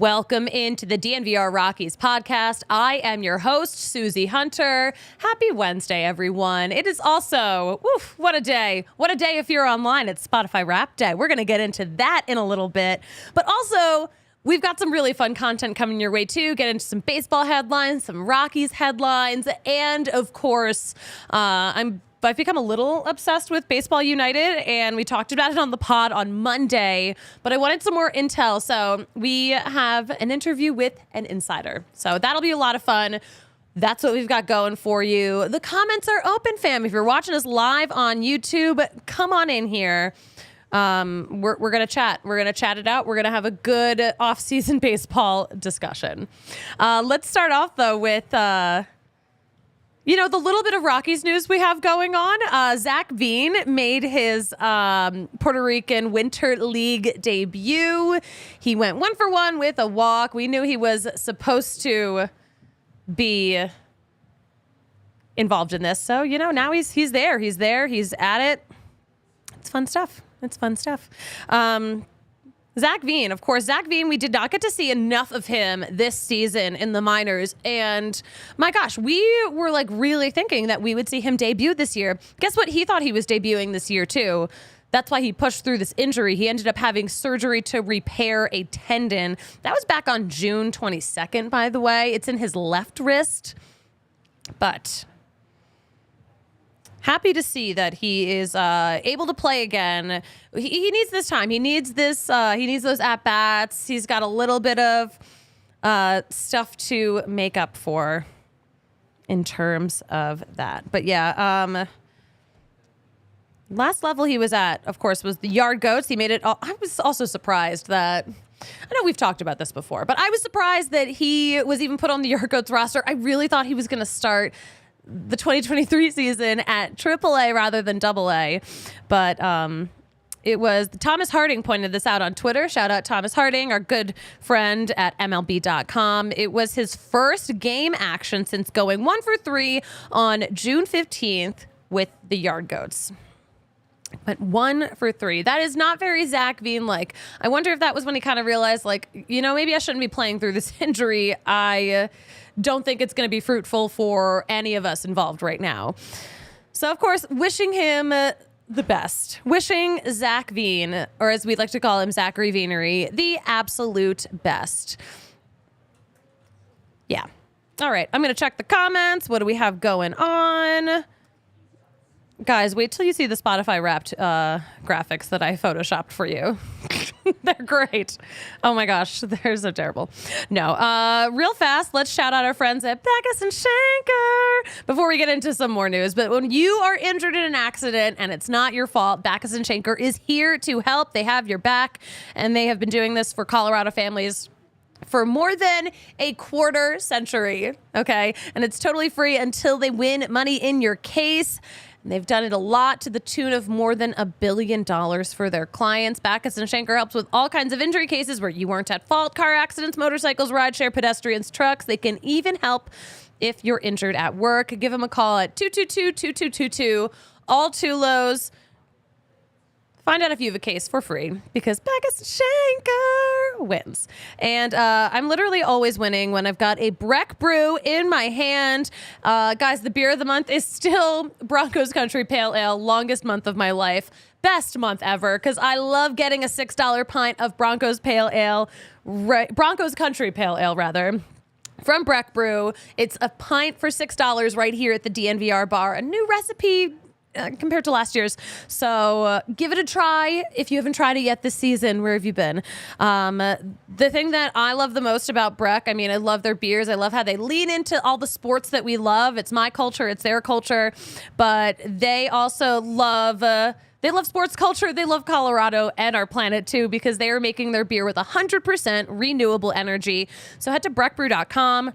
Welcome into the DNVR Rockies Podcast. I am your host, Suzie Hunter. Happy Wednesday, everyone. It is also, what a day. What a day if you're online. It's Spotify Wrap Day. We're going to get into that in a little bit. But also, we've got some really fun content coming your way, too. Get into some baseball headlines, some Rockies headlines, and, of course, I've become a little obsessed with Baseball United, and we talked about it on the pod on Monday, but I wanted some more intel, so we have an interview with an insider. So that'll be a lot of fun. That's what we've got going for you. The comments are open, fam. If you're watching us live on YouTube, come on in here. We're going to chat. We're going to chat it out. We're going to have a good off-season baseball discussion. Let's start off, though, with the little bit of Rockies news we have going on. Zach Veen made his Puerto Rican Winter League debut. He went 1-for-1 with a walk. We knew he was supposed to be involved in this. So, now he's there. He's there. He's at it. It's fun stuff. Zach Veen, of course. Zach Veen, we did not get to see enough of him this season in the minors. And my gosh, we were really thinking that we would see him debut this year. Guess what? He thought he was debuting this year, too. That's why he pushed through this injury. He ended up having surgery to repair a tendon. That was back on June 22nd, by the way. It's in his left wrist. But happy to see that he is able to play again. He needs this time. He needs this. He needs those at bats. He's got a little bit of stuff to make up for in terms of that. But yeah, last level he was at, of course, was the Yard Goats. He made it. I was also surprised that. I know we've talked about this before, but I was surprised that he was even put on the Yard Goats roster. I really thought he was going to start the 2023 season at AAA rather than AA. But it was Thomas Harding pointed this out on Twitter. Shout out Thomas Harding, our good friend at MLB.com. It was his first game action since going 1-for-3 on June 15th with the Yard Goats. But 1-for-3. That is not very Zach Veen like. I wonder if that was when he kind of realized, maybe I shouldn't be playing through this injury. I don't think it's going to be fruitful for any of us involved right now. So, of course, wishing him the best. Wishing Zach Veen, or as we'd like to call him, Zachary Veenery, the absolute best. Yeah. All right. I'm going to check the comments. What do we have going on? Guys, wait till you see the Spotify Wrapped graphics that I photoshopped for you. They're great. Oh my gosh, they're so terrible. No, real fast, let's shout out our friends at Backus and Schenker before we get into some more news. But when you are injured in an accident and it's not your fault, Backus and Schenker is here to help. They have your back, and they have been doing this for Colorado families for more than a quarter century, okay? And it's totally free until they win money in your case. And they've done it a lot to the tune of more than $1 billion for their clients. Backus and Schenker helps with all kinds of injury cases where you weren't at fault: car accidents, motorcycles, rideshare, pedestrians, trucks. They can even help if you're injured at work. Give them a call at 222-2222, all two lows. Find out if you have a case for free, because Backus and Schenker wins. And I'm literally always winning when I've got a Breck Brew in my hand. Guys, the beer of the month is still Broncos Country Pale Ale, longest month of my life. Best month ever, because I love getting a $6 pint of Broncos Pale Ale, Broncos Country Pale Ale, rather. From Breck Brew. It's a pint for $6 right here at the DNVR bar. A new recipe compared to last year's. So give it a try if you haven't tried it yet this season. Where have you been? The thing that I love the most about Breck, I love their beers. I love how they lean into all the sports that we love. It's my culture. It's their culture. But they also love sports culture. They love Colorado and our planet too, because they are making their beer with 100% renewable energy. So head to breckbrew.com.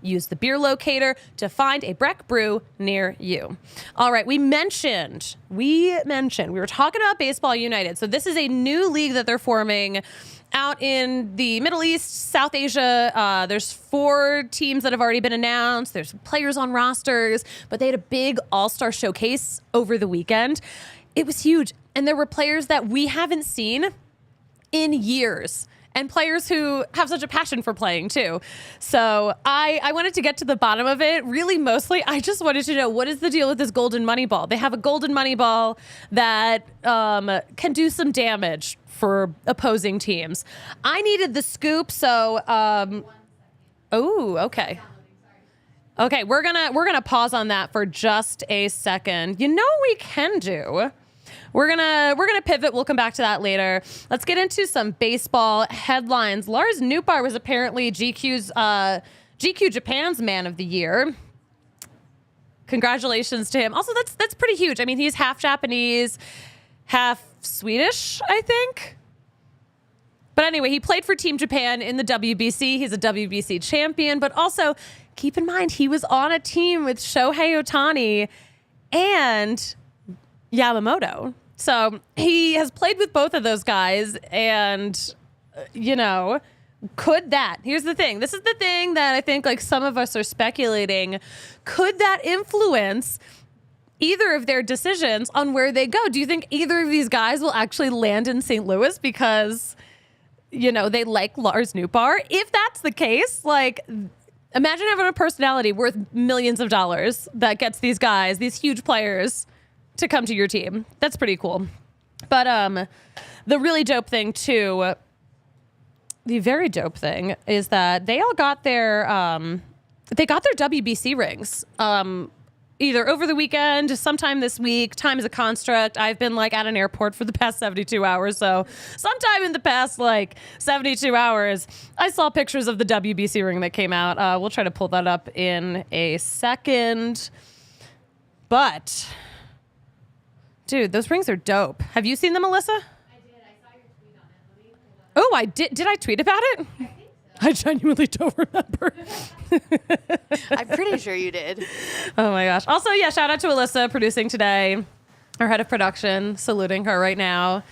Use the beer locator to find a Breck Brew near you. All right, we were talking about Baseball United. So this is a new league that they're forming out in the Middle East, South Asia. There's 4 teams that have already been announced. There's players on rosters, but they had a big all-star showcase over the weekend. It was huge. And there were players that we haven't seen in years. and players who have such a passion for playing too. So I wanted to get to the bottom of it. Really, mostly, I just wanted to know, what is the deal with this golden money ball? They have a golden money ball that can do some damage for opposing teams. I needed the scoop, so okay. Okay, we're gonna pause on that for just a second. You know what we can do? We're gonna pivot. We'll come back to that later. Let's get into some baseball headlines. Lars Nootbaar was apparently GQ Japan's Man of the Year. Congratulations to him. Also, that's pretty huge. I mean, he's half Japanese, half Swedish, I think. But anyway, he played for Team Japan in the WBC. He's a WBC champion, but also keep in mind he was on a team with Shohei Ohtani and Yamamoto. So he has played with both of those guys, and here's the thing. This is the thing that I think like some of us are speculating. Could that influence either of their decisions on where they go? Do you think either of these guys will actually land in St. Louis because, they like Lars Nootbaar? If that's the case, like, imagine having a personality worth millions of dollars that gets these guys, these huge players, to come to your team. That's pretty cool. But the really dope thing too, the very dope thing is that they all got their WBC rings. Either over the weekend, sometime this week. Time is a construct. I've been like at an airport for the past 72 hours. So sometime in the past 72 hours, I saw pictures of the WBC ring that came out. We'll try to pull that up in a second. But dude, those rings are dope. Have you seen them, Alyssa? I did. I saw your tweet on it. Oh, I did. Did I tweet about it? I think so. I genuinely don't remember. I'm pretty sure you did. Oh my gosh. Also, yeah, shout out to Alyssa producing today, our head of production, saluting her right now.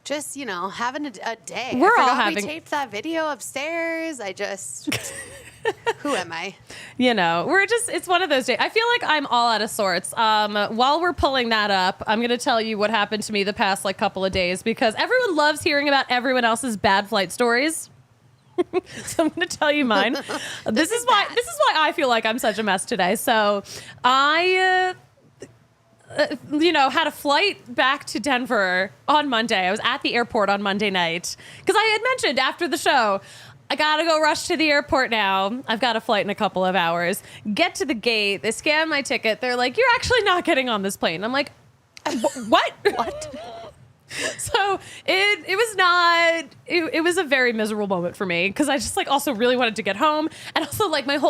Just, having a day. We're I all forgot having. We taped that video upstairs. Who am I? It's one of those days. I feel like I'm all out of sorts. While we're pulling that up, I'm going to tell you what happened to me the past couple of days, because everyone loves hearing about everyone else's bad flight stories. So I'm going to tell you mine. This is why I feel like I'm such a mess today. So I had a flight back to Denver on Monday. I was at the airport on Monday night because I had mentioned after the show, I got to go rush to the airport now. I've got a flight in a couple of hours. Get to the gate. They scan my ticket. They're like, you're actually not getting on this plane. I'm like, what? What? So it was a very miserable moment for me because I just also really wanted to get home, and also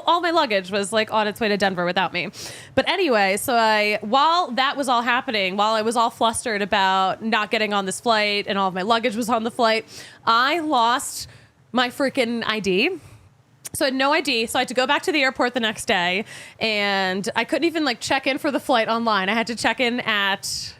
all my luggage was on its way to Denver without me. But anyway, so while that was all happening, while I was all flustered about not getting on this flight and all of my luggage was on the flight, I lost my freaking ID. So I had no ID. So I had to go back to the airport the next day, and I couldn't even check in for the flight online. I had to check in at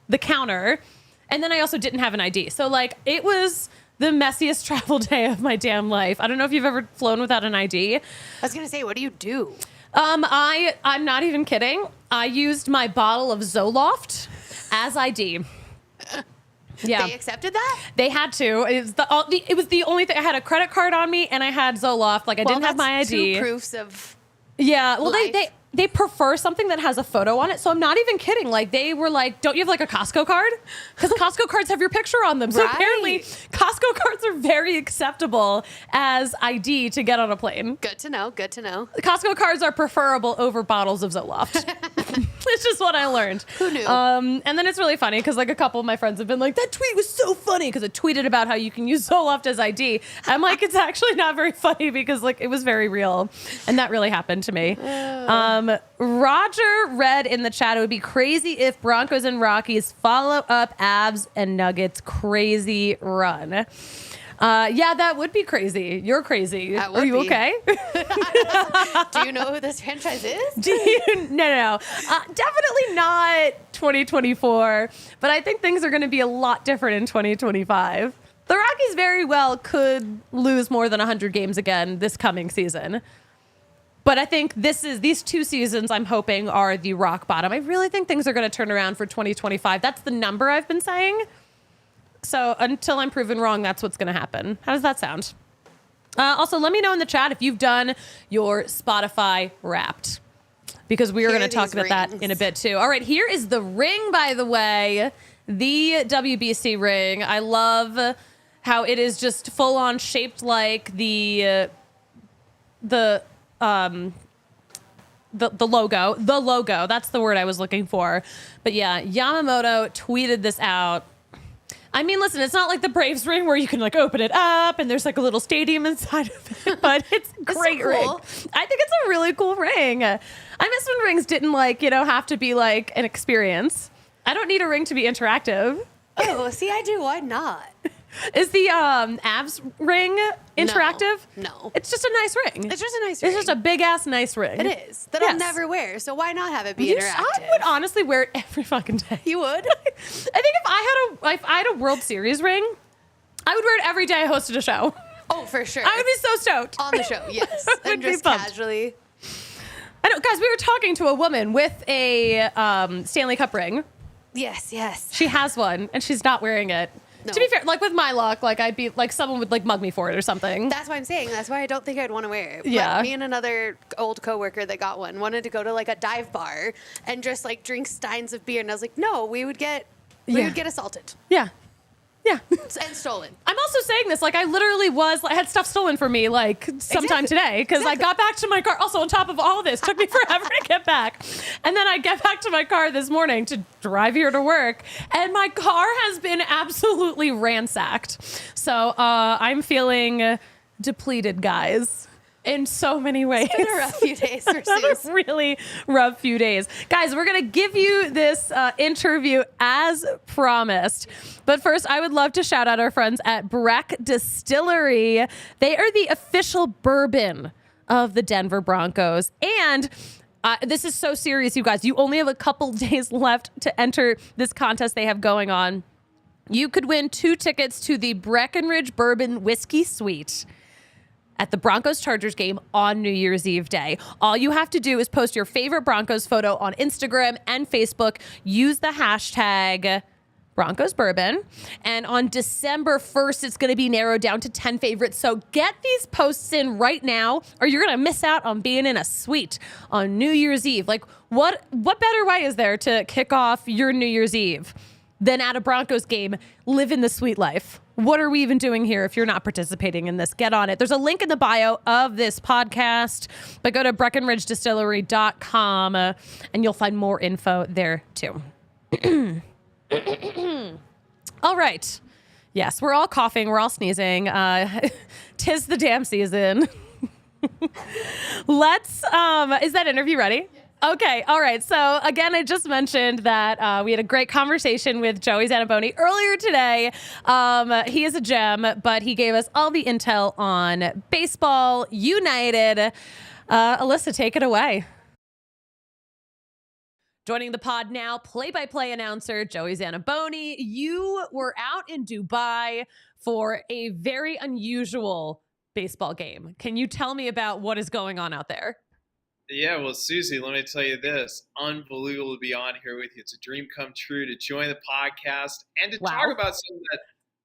the counter. And then I also didn't have an ID. So it was the messiest travel day of my damn life. I don't know if you've ever flown without an ID. I was going to say, what do you do? I'm not even kidding. I used my bottle of Zoloft as ID. Yeah. They accepted that? They had to. It was the only thing. I had a credit card on me and I had Zoloft. I didn't have my ID. Two proofs of Yeah. Well, life. They prefer something that has a photo on it. So I'm not even kidding. They were like, don't you have a Costco card? Because Costco cards have your picture on them. So Right. apparently Costco cards are very acceptable as ID to get on a plane. Good to know. Good to know. Costco cards are preferable over bottles of Zoloft. It's just what I learned. Who knew? And then it's really funny because a couple of my friends have been like, that tweet was so funny because it tweeted about how you can use Zoloft as ID. I'm like, it's actually not very funny because it was very real. And that really happened to me. Roger read in the chat, it would be crazy if Broncos and Rockies follow up Avs and Nuggets crazy run. Yeah, that would be crazy. You're crazy. Are you okay? Do you know who this franchise is? No. Definitely not 2024. But I think things are going to be a lot different in 2025. The Rockies very well could lose more than 100 games again this coming season. But I think these 2 seasons I'm hoping are the rock bottom. I really think things are going to turn around for 2025. That's the number I've been saying. So until I'm proven wrong, that's what's going to happen. How does that sound? Also, let me know in the chat if you've done your Spotify Wrapped, because we are going to talk about that in a bit too. All right, here is the ring, by the way, the WBC ring. I love how it is just full on shaped like the logo. The logo. That's the word I was looking for. But yeah, Yamamoto tweeted this out. I mean, listen, it's not like the Braves ring where you can like open it up and there's like a little stadium inside of it, but it's a great ring. I think it's a really cool ring. I miss when rings didn't have to be like an experience. I don't need a ring to be interactive. Oh, see, I do. Why not? Is the Avs ring interactive? No. It's just a nice ring. It's just a nice ring. It's just a big ass nice ring. It is. That I'll never wear. So why not have it be interactive? I would honestly wear it every fucking day. You would? I think if I had a World Series ring, I would wear it every day I hosted a show. Oh, for sure. I would be so stoked. On the show, yes. And just casually. I know, guys, we were talking to a woman with a Stanley Cup ring. Yes. She has one, and she's not wearing it. No. To be fair, like with my luck, like I'd be like someone would like mug me for it or something. That's what I'm saying. That's why I don't think I'd want to wear it. Yeah. But me and another old coworker that got one wanted to go to like a dive bar and just like drink steins of beer, and I was like, no, we would get assaulted. Yeah. Yeah. And stolen. I'm also saying this, like I literally had stuff stolen from me like sometime today because I got back to my car. Also on top of all of this, took me forever to get back. And then I get back to my car this morning to drive here to work and my car has been absolutely ransacked. So I'm feeling depleted, guys. In so many ways. It's been a rough few days for Suze. A really rough few days. Guys, we're going to give you this interview as promised. But first, I would love to shout out our friends at Breck Distillery. They are the official bourbon of the Denver Broncos. And this is so serious, you guys. You only have a couple days left to enter this contest they have going on. You could win 2 tickets to the Breckenridge Bourbon Whiskey Suite at the Broncos-Chargers game on New Year's Eve day. All you have to do is post your favorite Broncos photo on Instagram and Facebook. Use the hashtag Broncos Bourbon. And on December 1st, it's going to be narrowed down to 10 favorites. So get these posts in right now, or you're going to miss out on being in a suite on New Year's Eve. Like, what better way is there to kick off your New Year's Eve than at a Broncos game, living the sweet life? What are we even doing here if you're not participating in this? Get on it. There's a link in the bio of this podcast, but go to BreckenridgeDistillery.com and you'll find more info there too. All right. Yes, we're all coughing. We're all sneezing. 'Tis the damn season. Let's, is that interview ready? Yeah. Okay. All right. So again, I just mentioned that we had a great conversation with Joey Zanaboni earlier today. He is a gem, but he gave us all the intel on baseball united. Alyssa, take it away. Joining the pod now, play-by-play announcer Joey Zanaboni. You were out in Dubai for a very unusual baseball game. Can you tell me about what is going on out there? Yeah, well, Suzie, let me tell you this. Unbelievable to be on here with you. It's a dream come true to join the podcast and to talk about something that,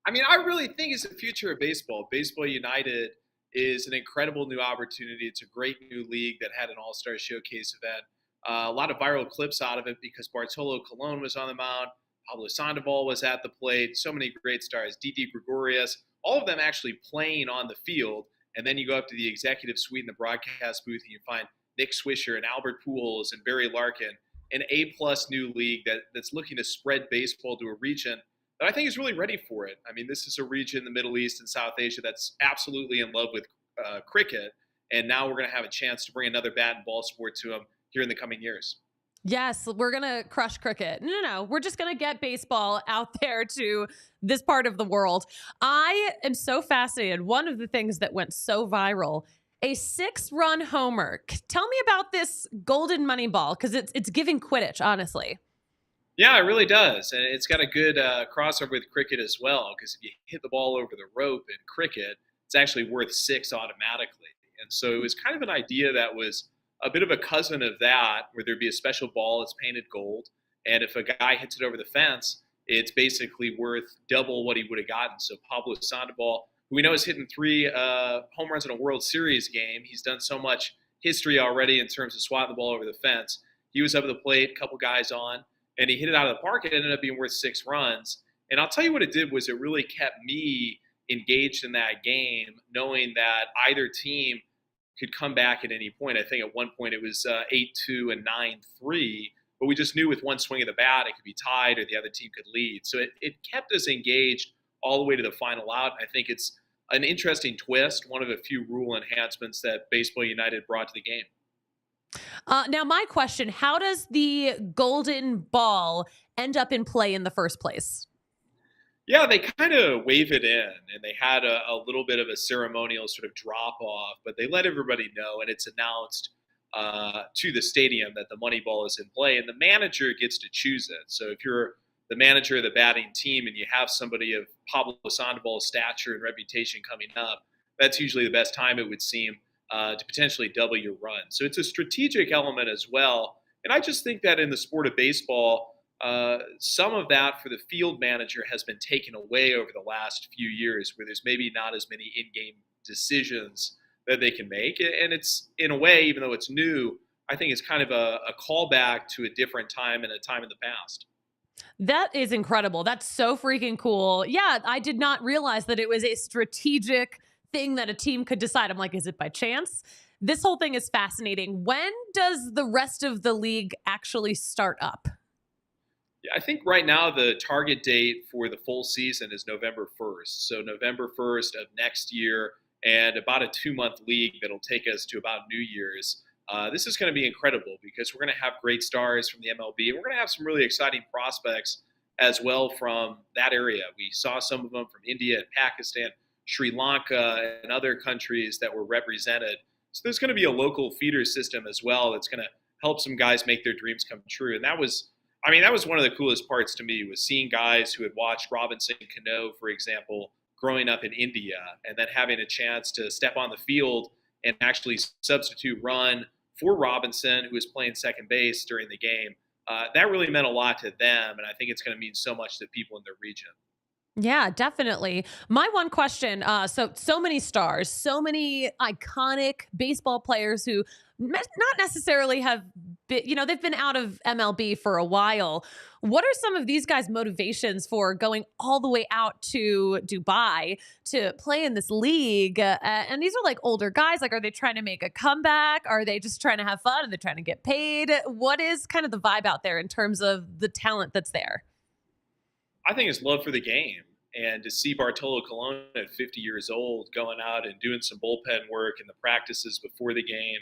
I really think is the future of baseball. Baseball United is an incredible new opportunity. It's a great new league that had an all-star showcase event. A lot of viral clips out of it because Bartolo Colon was on the mound. Pablo Sandoval was at the plate. So many great stars. Didi Gregorius, all of them actually playing on the field. And then you go up to the executive suite in the broadcast booth and you find Nick Swisher and Albert Pujols and Barry Larkin, an A-plus new league that's looking to spread baseball to a region that I think is really ready for it. This is a region in the Middle East and South Asia that's absolutely in love with cricket, and now we're going to have a chance to bring another bat and ball sport to them here in the coming years. Yes, we're going to crush cricket. No. We're just going to get baseball out there to this part of the world. I am so fascinated. One of the things that went so viral, a 6-run homer. Tell me about this golden money ball, because it's giving Quidditch, honestly. Yeah, it really does. And it's got a good crossover with cricket as well, because if you hit the ball over the rope in cricket, it's actually worth 6 automatically. And so it was kind of an idea that was a bit of a cousin of that, where there'd be a special ball that's painted gold. And if a guy hits it over the fence, it's basically worth double what he would have gotten. So Pablo Sandoval, who we know is hitting 3 home runs in a World Series game. He's done so much history already in terms of swatting the ball over the fence. He was up at the plate, a couple guys on, and he hit it out of the park. It ended up being worth 6 runs. And I'll tell you what it did was it really kept me engaged in that game, knowing that either team could come back at any point. I think at one point it was 8-2 and 9-3, but we just knew with one swing of the bat it could be tied or the other team could lead. So it kept us engaged all the way to the final out. And I think it's an interesting twist, one of a few rule enhancements that Baseball United brought to the game. Now, my question, how does the golden ball end up in play in the first place? Yeah, they kind of wave it in, and they had a little bit of a ceremonial sort of drop-off, but they let everybody know, and it's announced to the stadium that the money ball is in play, and the manager gets to choose it. So if you're the manager of the batting team and you have somebody of Pablo Sandoval's stature and reputation coming up, that's usually the best time, it would seem, to potentially double your run. So it's a strategic element as well, and I just think that in the sport of baseball, some of that for the field manager has been taken away over the last few years, where there's maybe not as many in-game decisions that they can make. And it's, in a way, even though it's new, I think it's kind of a callback to a different time and a time in the past. That is incredible. That's so freaking cool. Yeah, I did not realize that it was a strategic thing that a team could decide. I'm like, is it by chance? This whole thing is fascinating. When does the rest of the league actually start up? Yeah, I think right now the target date for the full season is November 1st. So November 1st of next year, and about a 2-month league that'll take us to about New Year's. This is going to be incredible because we're going to have great stars from the MLB, and we're going to have some really exciting prospects as well from that area. We saw some of them from India and Pakistan, Sri Lanka, and other countries that were represented. So there's going to be a local feeder system as well that's going to help some guys make their dreams come true. And that was one of the coolest parts to me, was seeing guys who had watched Robinson Cano, for example, growing up in India, and then having a chance to step on the field and actually substitute run for Robinson, who was playing second base during the game. That really meant a lot to them, and I think it's going to mean so much to people in their region. Yeah, definitely. My one question, so many stars, so many iconic baseball players who not necessarily have been, they've been out of MLB for a while. What are some of these guys' motivations for going all the way out to Dubai to play in this league? And these are like older guys. Like, are they trying to make a comeback? Are they just trying to have fun? Are they trying to get paid? What is kind of the vibe out there in terms of the talent that's there? I think it's love for the game. And to see Bartolo Colon at 50 years old going out and doing some bullpen work in the practices before the game,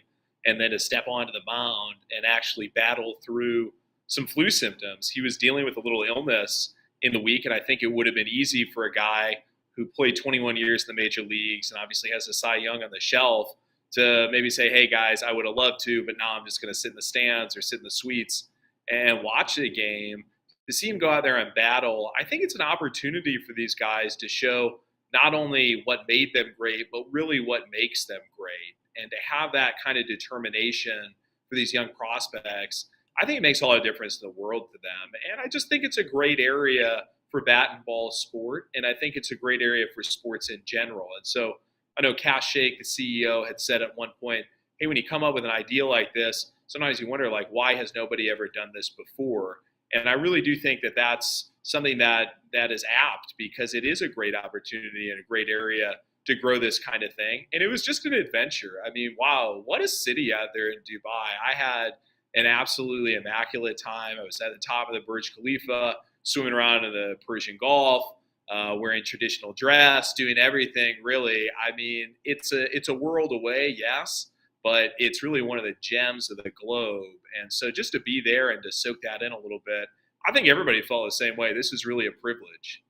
and then to step onto the mound and actually battle through some flu symptoms. He was dealing with a little illness in the week, and I think it would have been easy for a guy who played 21 years in the major leagues and obviously has a Cy Young on the shelf to maybe say, hey, guys, I would have loved to, but now I'm just going to sit in the stands or sit in the suites and watch the game. To see him go out there and battle, I think it's an opportunity for these guys to show not only what made them great, but really what makes them great. And to have that kind of determination for these young prospects, I think it makes a lot of difference in the world to them. And I just think it's a great area for bat and ball sport. And I think it's a great area for sports in general. And so I know Cash Shake, the CEO, had said at one point, hey, when you come up with an idea like this, sometimes you wonder, like, why has nobody ever done this before? And I really do think that that's something that is apt, because it is a great opportunity and a great area to grow this kind of thing. And it was just an adventure. I mean, wow, what a city out there in Dubai. I had an absolutely immaculate time. I was at the top of the Burj Khalifa, swimming around in the Persian Gulf, wearing traditional dress, doing everything, really. I mean, it's a world away, yes, but it's really one of the gems of the globe. And so just to be there and to soak that in a little bit, I think everybody felt the same way. This is really a privilege.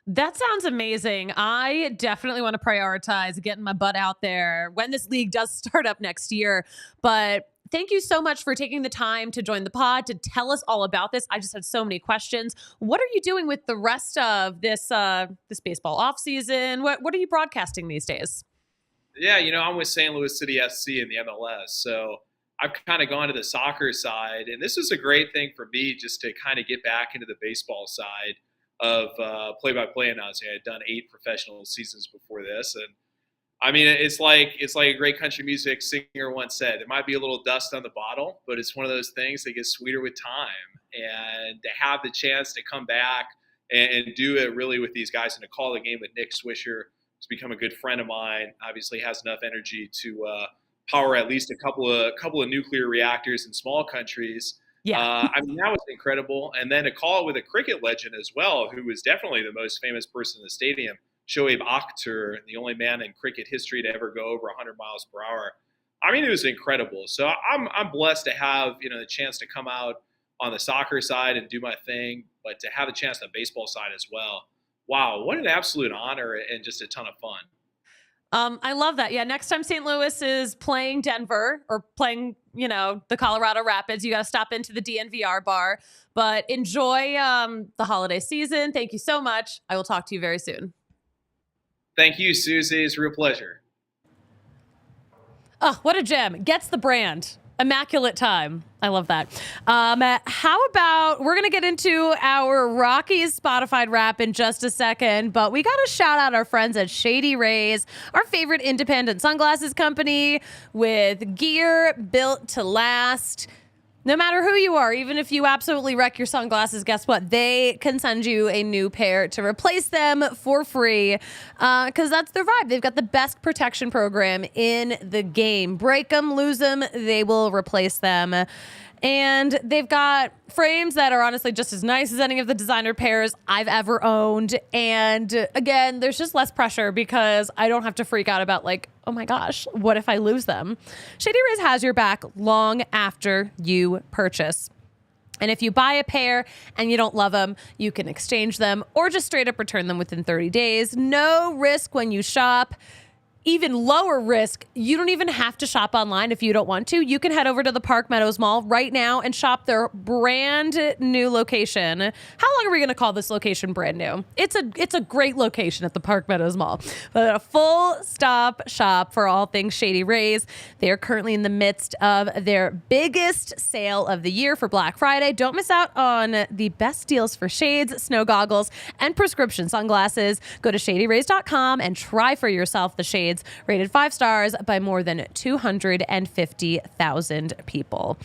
That sounds amazing. I definitely want to prioritize getting my butt out there when this league does start up next year. But thank you so much for taking the time to join the pod, to tell us all about this. I just had so many questions. What are you doing with the rest of this baseball offseason? What are you broadcasting these days? Yeah, I'm with St. Louis City SC in the MLS. So I've kind of gone to the soccer side, and this was a great thing for me just to kind of get back into the baseball side of play-by-play announcing. I had done 8 professional seasons before this, and I mean, it's like a great country music singer once said, it might be a little dust on the bottle, but it's one of those things that gets sweeter with time. And to have the chance to come back and do it really with these guys and to call the game with Nick Swisher, who's become a good friend of mine, obviously has enough energy to power at least a couple of nuclear reactors in small countries. Yeah. I mean, that was incredible. And then to call it with a cricket legend as well, who was definitely the most famous person in the stadium, Shoaib Akhtar, the only man in cricket history to ever go over 100 miles per hour. I mean, it was incredible. So I'm blessed to have, the chance to come out on the soccer side and do my thing, but to have a chance on the baseball side as well. Wow, what an absolute honor and just a ton of fun. I love that. Yeah, next time St. Louis is playing Denver or playing, the Colorado Rapids, you got to stop into the DNVR bar. But enjoy the holiday season. Thank you so much. I will talk to you very soon. Thank you, Suzie. It's a real pleasure. Oh, what a gem. Gets the brand. Immaculate time. I love that. How about we're going to get into our Rockies Spotify rap in just a second, but we got to shout out our friends at Shady Rays, our favorite independent sunglasses company with gear built to last. No matter who you are, even if you absolutely wreck your sunglasses, guess what? They can send you a new pair to replace them for free because that's their vibe. They've got the best protection program in the game. Break them, lose them, they will replace them. And they've got frames that are honestly just as nice as any of the designer pairs I've ever owned. And again, there's just less pressure because I don't have to freak out about oh my gosh, what if I lose them? Shady Rays has your back long after you purchase. And if you buy a pair and you don't love them, you can exchange them or just straight up return them within 30 days. No risk when you shop. Even lower risk, you don't even have to shop online if you don't want to. You can head over to the Park Meadows Mall right now and shop their brand new location. How long are we going to call this location brand new? It's a great location at the Park Meadows Mall. But a full stop shop for all things Shady Rays. They are currently in the midst of their biggest sale of the year for Black Friday. Don't miss out on the best deals for shades, snow goggles, and prescription sunglasses. Go to shadyrays.com and try for yourself the shades rated 5 stars by more than 250,000 people.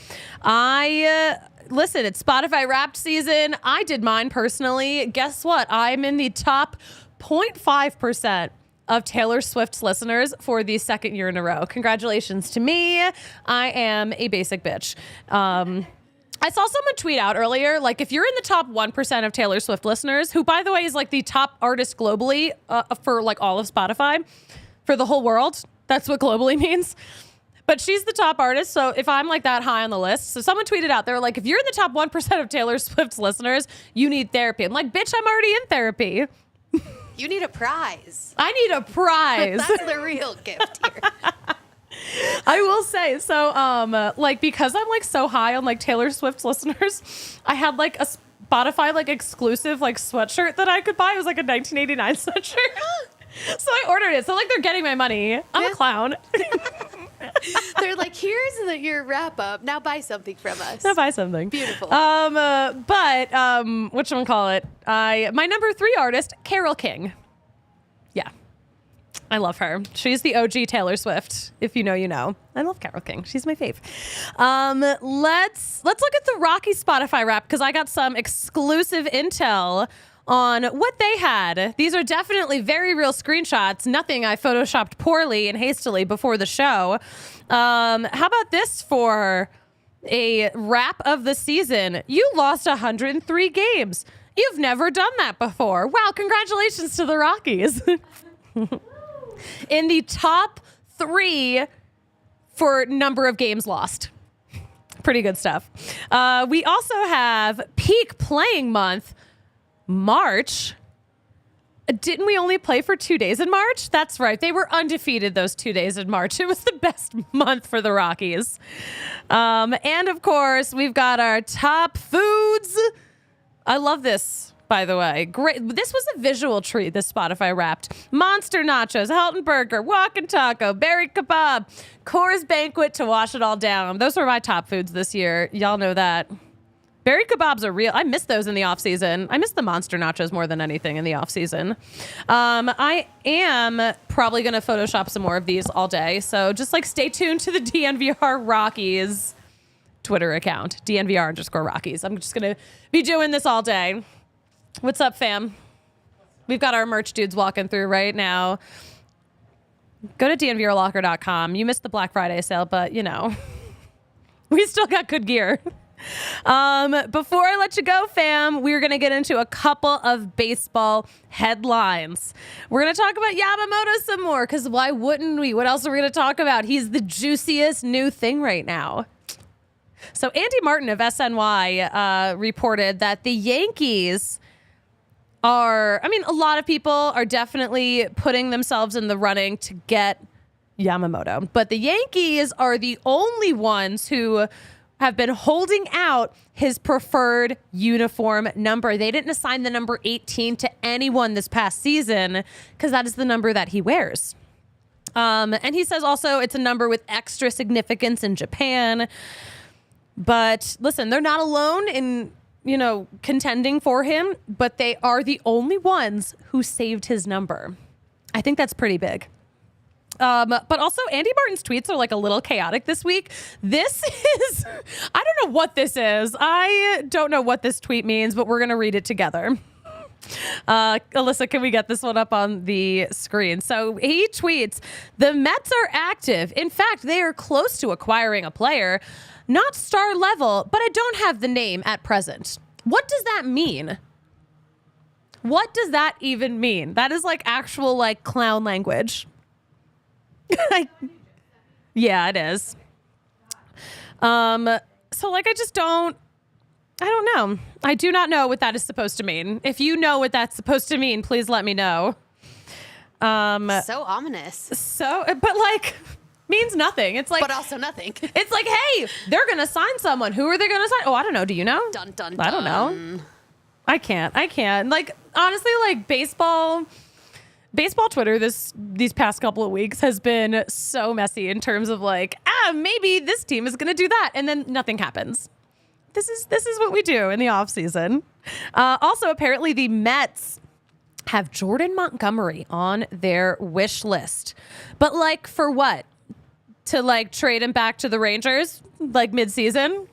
Listen, it's Spotify Wrapped season. I did mine personally. Guess what? I'm in the top 0.5% of Taylor Swift's listeners for the second year in a row. Congratulations to me. I am a basic bitch. I saw someone tweet out earlier, if you're in the top 1% of Taylor Swift listeners, who, by the way, is the top artist globally for all of Spotify, for the whole world. That's what globally means. But she's the top artist, so if I'm that high on the list, so someone tweeted out, they're if you're in the top 1% of Taylor Swift's listeners, you need therapy. I'm bitch, I'm already in therapy. You need a prize. I need a prize. That's the real gift here. I will say, so, because I'm so high on Taylor Swift's listeners, I had a Spotify exclusive sweatshirt that I could buy. It was a 1989 sweatshirt. So I ordered it. So they're getting my money. I'm a clown. They're here's your wrap up. Now buy something from us. Now buy something. Beautiful. But whatchamacallit? My number 3 artist, Carole King. Yeah. I love her. She's the OG Taylor Swift. If you know, you know. I love Carole King. She's my fave. Let's look at the Rockies Spotify rap because I got some exclusive intel on what they had. These are definitely very real screenshots. Nothing I photoshopped poorly and hastily before the show. How about this for a wrap of the season? You lost 103 games. You've never done that before. Wow, congratulations to the Rockies. In the top 3 for number of games lost. Pretty good stuff. We also have peak playing month, March. Didn't we only play for 2 days in March? That's right. They were undefeated those 2 days in March. It was the best month for the Rockies. And of course, we've got our top foods. I love this. by the way. Great. This was a visual treat, this Spotify Wrapped. Monster Nachos, Helton Burger, Walkin' Taco, Berry Kebab, Coors Banquet to wash it all down. Those were my top foods this year. Y'all know that. Berry Kebabs are real. I miss those in the off season. I miss the Monster Nachos more than anything in the off season. I am probably going to Photoshop some more of these all day. So just like stay tuned to the DNVR Rockies Twitter account, DNVR_Rockies. I'm just going to be doing this all day. What's up, fam? We've got our merch dudes walking through right now. Go to DNVRlocker.com. You missed the Black Friday sale, but you know, we still got good gear. Before I let you go, fam, we're going to get into a couple of baseball headlines. We're going to talk about Yamamoto some more, because why wouldn't we? What else are we going to talk about? He's the juiciest new thing right now. So Andy Martin of SNY reported that the Yankees are, a lot of people are definitely putting themselves in the running to get Yamamoto. But the Yankees are the only ones who have been holding out his preferred uniform number. They didn't assign the number 18 to anyone this past season because that is the number that he wears. And he says also it's a number with extra significance in Japan. But listen, they're not alone in, contending for him, but they are the only ones who saved his number. I think that's pretty big. But also Andy Martin's tweets are like a little chaotic this week. This is, I don't know what this is. I don't know what this tweet means, but we're going to read it together. Alyssa, can we get this one up on the screen? So he tweets, the Mets are active. In fact, they are close to acquiring a player, not star level, but I don't have the name at present. What does that mean? What does that even mean? That is like actual like clown language. Yeah, it is. So like, I don't know. I do not know what that is supposed to mean. If you know what that's supposed to mean, please let me know. So ominous. But like, means nothing. It's like, but also nothing. It's like, hey, they're going to sign someone. Who are they going to sign? Oh, I don't know. Do you know? Dun, dun, dun. I don't know. I can't. Like, honestly, like baseball Twitter these past couple of weeks has been so messy in terms of like, maybe this team is going to do that. And then nothing happens. This is what we do in the off season. Also, apparently the Mets have Jordan Montgomery on their wish list, but like for what? To like trade him back to the Rangers like mid-season?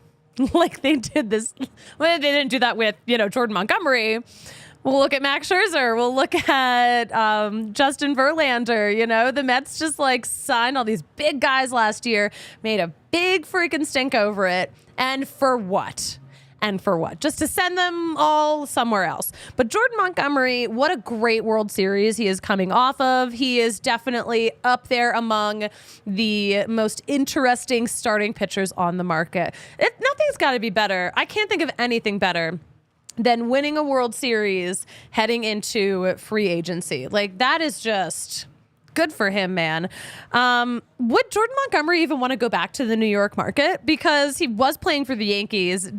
Like they did this. Well, they didn't do that with, Jordan Montgomery. We'll look at Max Scherzer. We'll look at Justin Verlander. The Mets just like signed all these big guys last year, made a big freaking stink over it. And for what? Just to send them all somewhere else. But Jordan Montgomery, what a great World Series he is coming off of. He is definitely up there among the most interesting starting pitchers on the market. Nothing's got to be better. I can't think of anything better than winning a World Series heading into free agency. Like, that is just good for him, man. Would Jordan Montgomery even want to go back to the New York market? Because he was playing for the Yankees.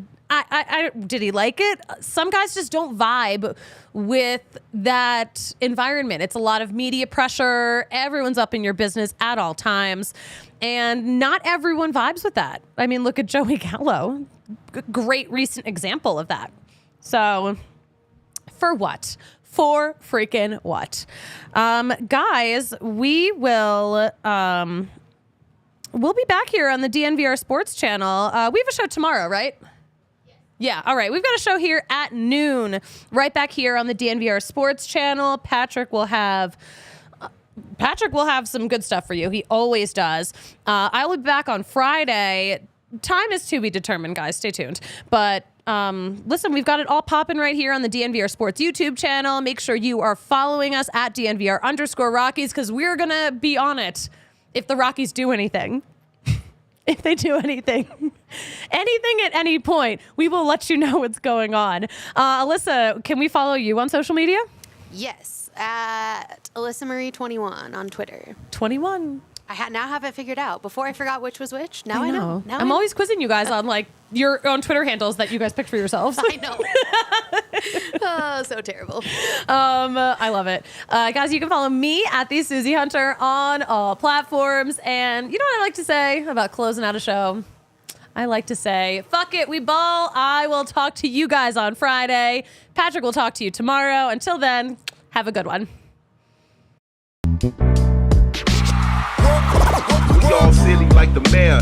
Did he like it? Some guys just don't vibe with that environment. It's a lot of media pressure. Everyone's up in your business at all times. And not everyone vibes with that. I mean, look at Joey Gallo. Great recent example of that. So, for what? For freaking what? Guys, we will we'll be back here on the DNVR Sports Channel. We have a show tomorrow, right? Yeah, all right. We've got a show here at noon, right back here on the DNVR Sports Channel. Patrick will have some good stuff for you. He always does. I will be back on Friday. Time is to be determined, guys. Stay tuned. But listen, we've got it all popping right here on the DNVR Sports YouTube channel. Make sure you are following us at DNVR_Rockies, because we're going to be on it if the Rockies do anything. If they do anything at any point, we will let you know what's going on. Alyssa, can we follow you on social media? Yes, at Alyssa Marie 21 on Twitter. 21. I now have it figured out. Before I forgot which was which. Now I know. Now I'm always quizzing you guys on like your own Twitter handles that you guys picked for yourselves. I know. Oh, so terrible. I love it. Guys, you can follow me at the Suzie Hunter on all platforms. And you know what I like to say about closing out a show? I like to say, fuck it, we ball. I will talk to you guys on Friday. Patrick will talk to you tomorrow. Until then, have a good one. We all silly like the mayor.